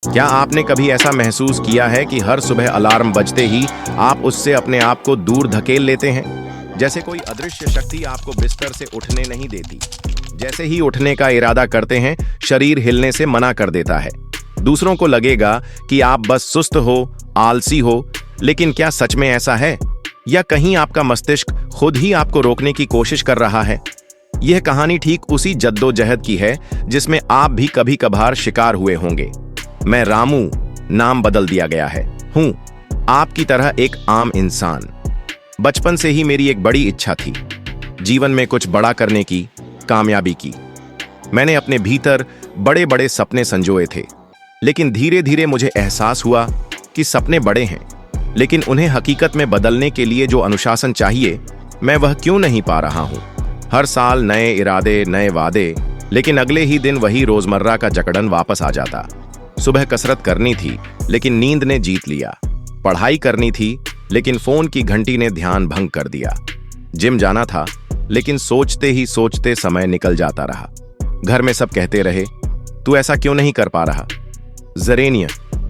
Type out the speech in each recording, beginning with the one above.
क्या आपने कभी ऐसा महसूस किया है कि हर सुबह अलार्म बजते ही आप उससे अपने आप को दूर धकेल लेते हैं? जैसे कोई अदृश्य शक्ति आपको बिस्तर से उठने नहीं देती। जैसे ही उठने का इरादा करते हैं, शरीर हिलने से मना कर देता है। दूसरों को लगेगा कि आप बस सुस्त हो, आलसी हो, लेकिन क्या सच में ऐसा है? या कहीं आपका मस्तिष्क खुद ही आपको रोकने की कोशिश कर रहा है? यह कहानी ठीक उसी जद्दोजहद की है जिसमें आप भी कभी कभार शिकार हुए होंगे। मैं रामू, नाम बदल दिया गया है, हूं आपकी तरह एक आम इंसान। बचपन से ही मेरी एक बड़ी इच्छा थी, जीवन में कुछ बड़ा करने की, कामयाबी की। मैंने अपने भीतर बड़े बड़े सपने संजोए थे, लेकिन धीरे धीरे मुझे एहसास हुआ कि सपने बड़े हैं, लेकिन उन्हें हकीकत में बदलने के लिए जो अनुशासन चाहिए, मैं वह क्यों नहीं पा रहा हूं। हर साल नए इरादे, नए वादे, लेकिन अगले ही दिन वही रोजमर्रा का जकड़न वापस आ जाता। सुबह कसरत करनी थी, लेकिन नींद ने जीत लिया। पढ़ाई करनी थी, लेकिन फोन की घंटी ने ध्यान भंग कर दिया। जिम जाना था, लेकिन सोचते ही सोचते समय निकल जाता रहा। घर में सब कहते रहे, तू ऐसा क्यों नहीं कर पा रहा जरेनिया,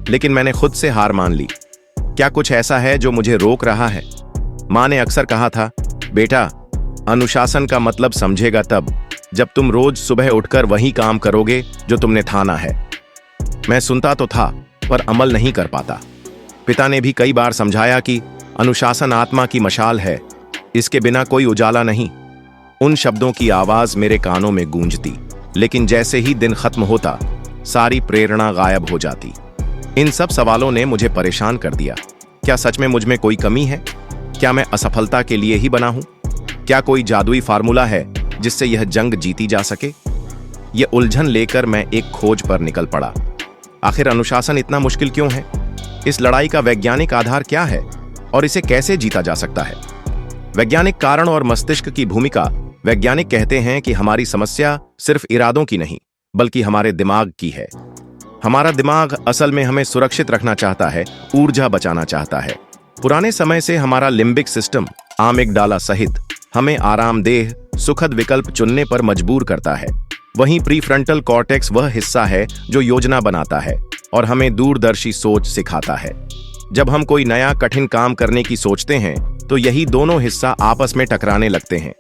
लेकिन मैंने खुद से हार मान ली। क्या कुछ ऐसा है जो मुझे रोक रहा है? माँ ने अक्सर कहा था, बेटा, अनुशासन का मतलब समझेगा तब जब तुम रोज सुबह उठकर वही काम करोगे जो तुमने ठाना है। मैं सुनता तो था, पर अमल नहीं कर पाता। पिता ने भी कई बार समझाया कि अनुशासन आत्मा की मशाल है, इसके बिना कोई उजाला नहीं। उन शब्दों की आवाज मेरे कानों में गूंजती, लेकिन जैसे ही दिन खत्म होता, सारी प्रेरणा गायब हो जाती। इन सब सवालों ने मुझे परेशान कर दिया। क्या सच में मुझ में कोई कमी है? क्या मैं असफलता के लिए ही बना हूं? क्या कोई जादुई फार्मूला है जिससे यह जंग जीती जा सके? यह उलझन लेकर मैं एक खोज पर निकल पड़ा। आखिर अनुशासन इतना मुश्किल क्यों है? इस लड़ाई का वैज्ञानिक आधार क्या है और इसे कैसे जीता जा सकता है? वैज्ञानिक कारण और मस्तिष्क की भूमिका। वैज्ञानिक कहते हैं कि हमारी समस्या सिर्फ इरादों की नहीं, बल्कि हमारे दिमाग की है। हमारा दिमाग असल में हमें सुरक्षित रखना चाहता है, ऊर्जा बचाना चाहता है। पुराने समय से हमारा लिम्बिक सिस्टम, आमिगडाला सहित, हमें आरामदेह, सुखद विकल्प चुनने पर मजबूर करता है। वहीं प्रीफ्रंटल कॉर्टेक्स वह हिस्सा है जो योजना बनाता है और हमें दूरदर्शी सोच सिखाता है। जब हम कोई नया कठिन काम करने की सोचते हैं, तो यही दोनों हिस्सा आपस में टकराने लगते हैं।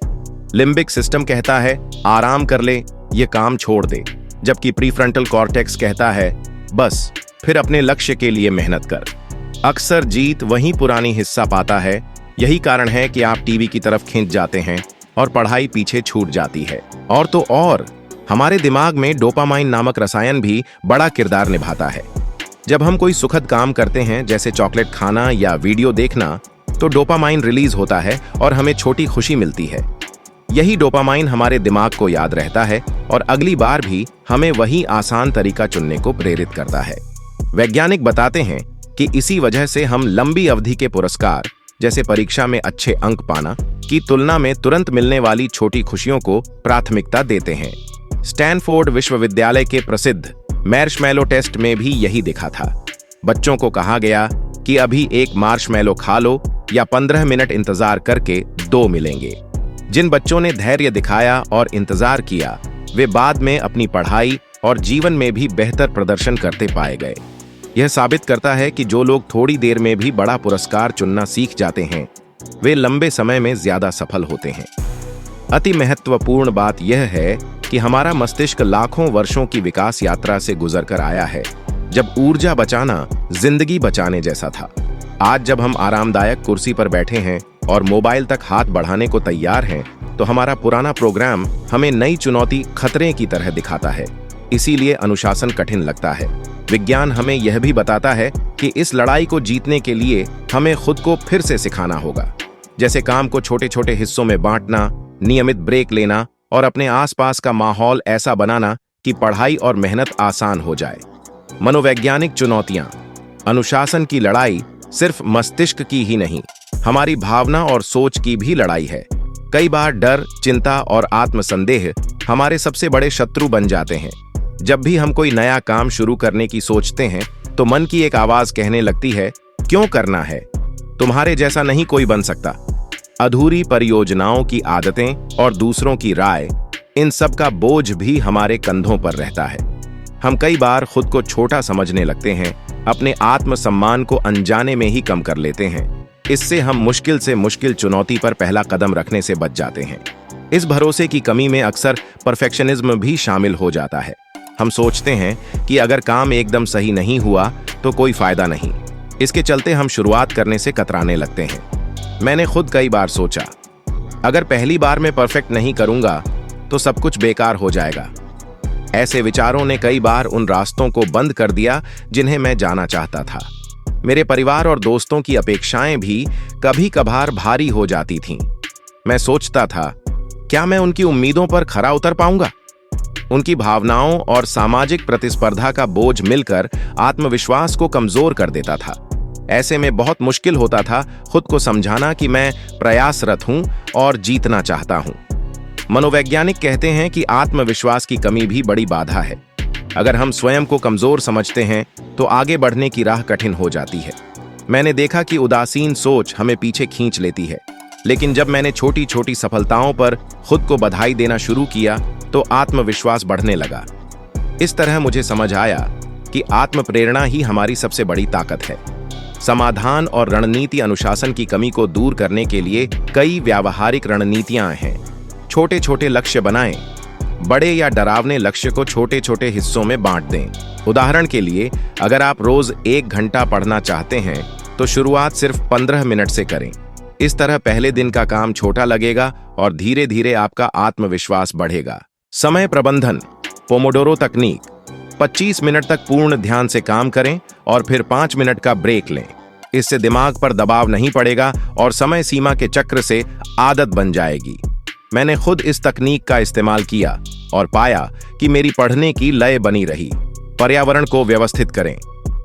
लिम्बिक सिस्टम कहता है, आराम कर ले, ये काम छोड़ दे, जबकि प्रीफ्रंटल कॉर्टेक्स कहता है, बस फिर अपने लक्ष्य के लिए मेहनत कर। अक्सर जीत वही पुरानी हिस्सा पाता है। यही कारण है कि आप टीवी की तरफ खींच जाते हैं और पढ़ाई पीछे छूट जाती है। और तो और हमारे दिमाग में डोपामाइन नामक रसायन भी बड़ा किरदार निभाता है। जब हम कोई सुखद काम करते हैं, जैसे चॉकलेट खाना या वीडियो देखना, तो डोपामाइन रिलीज होता है और हमें छोटी खुशी मिलती है। यही डोपामाइन हमारे दिमाग को याद रहता है और अगली बार भी हमें वही आसान तरीका चुनने को प्रेरित करता है। वैज्ञानिक बताते हैं कि इसी वजह से हम लंबी अवधि के पुरस्कार, जैसे परीक्षा में अच्छे अंक पाना, की तुलना में तुरंत मिलने वाली छोटी खुशियों को प्राथमिकता देते हैं। स्टैनफोर्ड विश्वविद्यालय के प्रसिद्ध मार्शमैलो टेस्ट में भी यही दिखा था। बच्चों को कहा गया कि अभी एक मार्शमैलो खा लो या 15 मिनट इंतजार करके 2 मिलेंगे। जिन बच्चों ने धैर्य दिखाया और इंतजार किया, वे बाद में अपनी पढ़ाई और जीवन में भी बेहतर प्रदर्शन करते पाए गए। यह साबित करता है कि जो लोग थोड़ी देर में भी बड़ा पुरस्कार चुनना सीख जाते हैं, वे लंबे समय में ज्यादा सफल होते हैं। अति महत्वपूर्ण बात यह है कि हमारा मस्तिष्क लाखों वर्षों की विकास यात्रा से गुजरकर आया है, जब ऊर्जा बचाना जिंदगी बचाने जैसा था। आज जब हम आरामदायक कुर्सी पर बैठे हैं और मोबाइल तक हाथ बढ़ाने को तैयार हैं, तो हमारा पुराना प्रोग्राम हमें नई चुनौती खतरे की तरह दिखाता है। इसीलिए अनुशासन कठिन लगता है। विज्ञान हमें यह भी बताता है कि इस लड़ाई को जीतने के लिए हमें खुद को फिर से सिखाना होगा, जैसे काम को छोटे छोटे हिस्सों में बांटना, नियमित ब्रेक लेना और अपने आसपास का माहौल ऐसा बनाना कि पढ़ाई और मेहनत आसान हो जाए। मनोवैज्ञानिक चुनौतियां। अनुशासन की लड़ाई सिर्फ मस्तिष्क की ही नहीं, हमारी भावना और सोच की भी लड़ाई है। कई बार डर, चिंता और आत्मसंदेह हमारे सबसे बड़े शत्रु बन जाते हैं। जब भी हम कोई नया काम शुरू करने की सोचते हैं, तो मन की एक आवाज कहने लगती है, क्यों करना है, तुम्हारे जैसा नहीं कोई बन सकता। अधूरी परियोजनाओं की आदतें और दूसरों की राय, इन सब का बोझ भी हमारे कंधों पर रहता है। हम कई बार खुद को छोटा समझने लगते हैं, अपने आत्मसम्मान को अनजाने में ही कम कर लेते हैं। इससे हम मुश्किल से मुश्किल चुनौती पर पहला कदम रखने से बच जाते हैं। इस भरोसे की कमी में अक्सर परफेक्शनिज्म भी शामिल हो जाता है। हम सोचते हैं कि अगर काम एकदम सही नहीं हुआ तो कोई फायदा नहीं। इसके चलते हम शुरुआत करने से कतराने लगते हैं। मैंने खुद कई बार सोचा, अगर पहली बार में परफेक्ट नहीं करूंगा तो सब कुछ बेकार हो जाएगा। ऐसे विचारों ने कई बार उन रास्तों को बंद कर दिया जिन्हें मैं जाना चाहता था। मेरे परिवार और दोस्तों की अपेक्षाएं भी कभी कभार भारी हो जाती थीं। मैं सोचता था, क्या मैं उनकी उम्मीदों पर खरा उतर पाऊंगा? उनकी भावनाओं और सामाजिक प्रतिस्पर्धा का बोझ मिलकर आत्मविश्वास को कमजोर कर देता था। ऐसे में बहुत मुश्किल होता था खुद को समझाना कि मैं प्रयासरत हूं और जीतना चाहता हूं। मनोवैज्ञानिक कहते हैं कि आत्मविश्वास की कमी भी बड़ी बाधा है। अगर हम स्वयं को कमजोर समझते हैं तो आगे बढ़ने की राह कठिन हो जाती है। मैंने देखा कि उदासीन सोच हमें पीछे खींच लेती है, लेकिन जब मैंने छोटी छोटी सफलताओं पर खुद को बधाई देना शुरू किया तो आत्मविश्वास बढ़ने लगा। इस तरह मुझे समझ आया कि आत्म प्रेरणा ही हमारी सबसे बड़ी ताकत है। समाधान और रणनीति अनुशासन की कमी को दूर करने के लिए कई व्यावहारिक रणनीतियां हैं। छोटे छोटे लक्ष्य बनाएं। बड़े या डरावने लक्ष्य को छोटे छोटे हिस्सों में बांट दें। उदाहरण के लिए, अगर आप रोज 1 घंटा पढ़ना चाहते हैं तो शुरुआत सिर्फ 15 मिनट से करें। इस तरह पहले दिन का काम छोटा लगेगा और धीरे धीरे आपका आत्मविश्वास बढ़ेगा। समय प्रबंधन, पोमोडोरो तकनीक। 25 मिनट तक पूर्ण ध्यान से काम करें और फिर 5 मिनट का ब्रेक लें। इससे दिमाग पर दबाव नहीं पड़ेगा और समय सीमा के चक्र से आदत बन जाएगी। मैंने खुद इस तकनीक का इस्तेमाल किया और पाया कि मेरी पढ़ने की लय बनी रही। पर्यावरण को व्यवस्थित करें।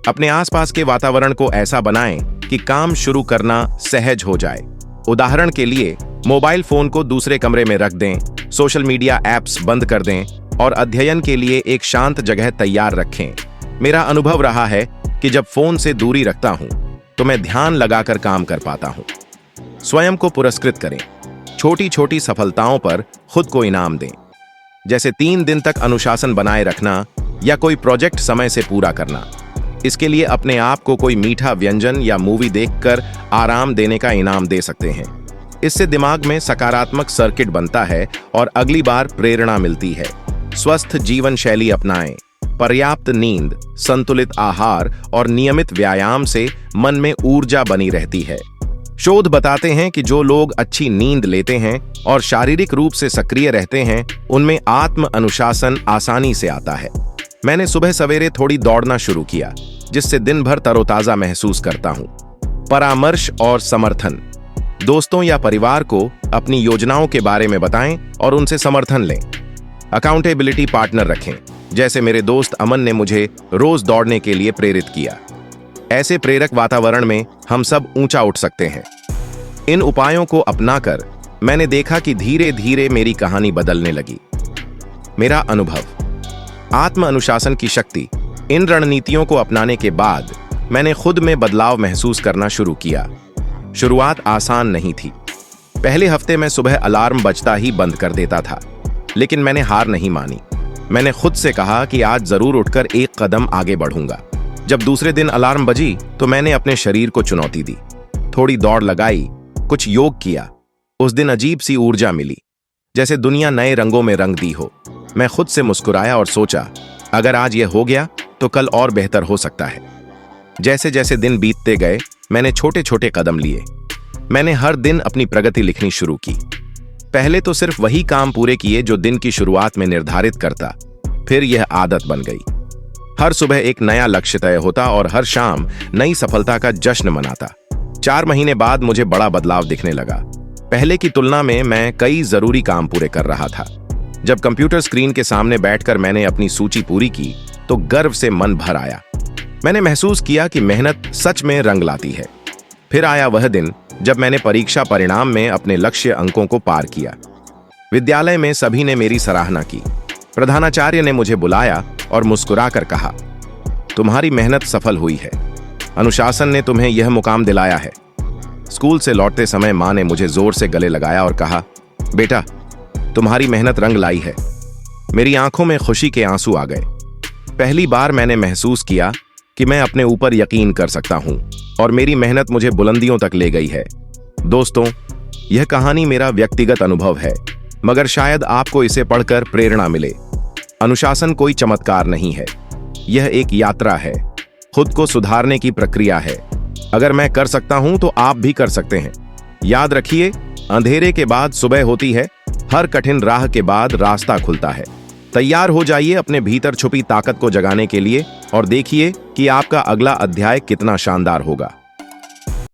अपने आसपास के वातावरण को ऐसा बनाएं कि काम शुरू करना सहज हो जाए। उदाहरण के लिए, मोबाइल फोन को दूसरे कमरे में रख दें, सोशल मीडिया ऐप्स बंद कर दें और अध्ययन के लिए एक शांत जगह तैयार रखें। मेरा अनुभव रहा है कि जब फोन से दूरी रखता हूं तो मैं ध्यान लगाकर काम कर पाता हूं। स्वयं को पुरस्कृत करें। छोटी छोटी सफलताओं पर खुद को इनाम दें, जैसे 3 दिन तक अनुशासन बनाए रखना या कोई प्रोजेक्ट समय से पूरा करना। इसके लिए अपने आप को कोई मीठा व्यंजन या मूवी देखकर आराम देने का इनाम दे सकते हैं। इससे दिमाग में सकारात्मक सर्किट बनता है और अगली बार प्रेरणा मिलती है। स्वस्थ जीवन शैली अपनाएं। पर्याप्त नींद, संतुलित आहार और नियमित व्यायाम से मन में ऊर्जा बनी रहती है। शोध बताते हैं कि जो लोग अच्छी नींद लेते हैं और शारीरिक रूप से सक्रिय रहते हैं, उनमें आत्म अनुशासन आसानी से आता है। मैंने सुबह सवेरे थोड़ी दौड़ना शुरू किया, जिससे दिन भर तरोताजा महसूस करता हूं। परामर्श और समर्थन। दोस्तों या परिवार को अपनी योजनाओं के बारे में बताएं और उनसे समर्थन लें। अकाउंटेबिलिटी पार्टनर रखें। जैसे मेरे दोस्त अमन ने मुझे रोज दौड़ने के लिए प्रेरित किया। ऐसे प्रेरक वातावरण में हम सब ऊंचा उठ सकते हैं। इन उपायों को अपनाकर मैंने देखा कि धीरे धीरे मेरी कहानी बदलने लगी। मेरा अनुभव, आत्म अनुशासन की शक्ति। इन रणनीतियों को अपनाने के बाद मैंने खुद में बदलाव महसूस करना शुरू किया। शुरुआत आसान नहीं थी। पहले हफ्ते में सुबह अलार्म बजता ही बंद कर देता था, लेकिन मैंने हार नहीं मानी। मैंने खुद से कहा कि आज जरूर उठकर एक कदम आगे बढ़ूंगा। जब दूसरे दिन अलार्म बजी तो मैंने अपने शरीर को चुनौती दी। थोड़ी दौड़ लगाई, कुछ योग किया। उस दिन अजीब सी ऊर्जा मिली, जैसे दुनिया नए रंगों में रंग दी हो। मैं खुद से मुस्कुराया और सोचा, अगर आज यह हो गया तो कल और बेहतर हो सकता है। जैसे जैसे दिन बीतते गए, मैंने छोटे छोटे कदम लिए। मैंने हर दिन अपनी प्रगति लिखनी शुरू की। पहले तो सिर्फ वही काम पूरे किए जो दिन की शुरुआत में निर्धारित करता। फिर यह आदत बन गई। हर सुबह एक नया लक्ष्य तय होता और हर शाम नई सफलता का जश्न मनाता। 4 महीने बाद मुझे बड़ा बदलाव दिखने लगा। पहले की तुलना में मैं कई जरूरी काम पूरे कर रहा था। जब कंप्यूटर स्क्रीन के सामने बैठकर मैंने अपनी सूची पूरी की तो गर्व से मन भर आया। मैंने महसूस किया कि मेहनत सच में रंग लाती है। फिर आया वह दिन जब मैंने परीक्षा परिणाम में अपने लक्ष्य अंकों को पार किया। विद्यालय में सभी ने मेरी सराहना की। प्रधानाचार्य ने मुझे बुलाया और मुस्कुराकर कहा, तुम्हारी मेहनत सफल हुई है। अनुशासन ने तुम्हें यह मुकाम दिलाया है। स्कूल से लौटते समय मां ने मुझे जोर से गले लगाया और कहा, बेटा, तुम्हारी मेहनत रंग लाई है। मेरी आंखों में खुशी के आंसू आ गए। पहली बार मैंने महसूस किया कि मैं अपने ऊपर यकीन कर सकता हूं और मेरी मेहनत मुझे बुलंदियों तक ले गई है। दोस्तों, यह कहानी मेरा व्यक्तिगत अनुभव है, मगर शायद आपको इसे पढ़कर प्रेरणा मिले। अनुशासन कोई चमत्कार नहीं है, यह एक यात्रा है, खुद को सुधारने की प्रक्रिया है। अगर मैं कर सकता हूं तो आप भी कर सकते हैं। याद रखिए, अंधेरे के बाद सुबह होती है, हर कठिन राह के बाद रास्ता खुलता है। तैयार हो जाइए अपने भीतर छुपी ताकत को जगाने के लिए और देखिए कि आपका अगला अध्याय कितना शानदार होगा।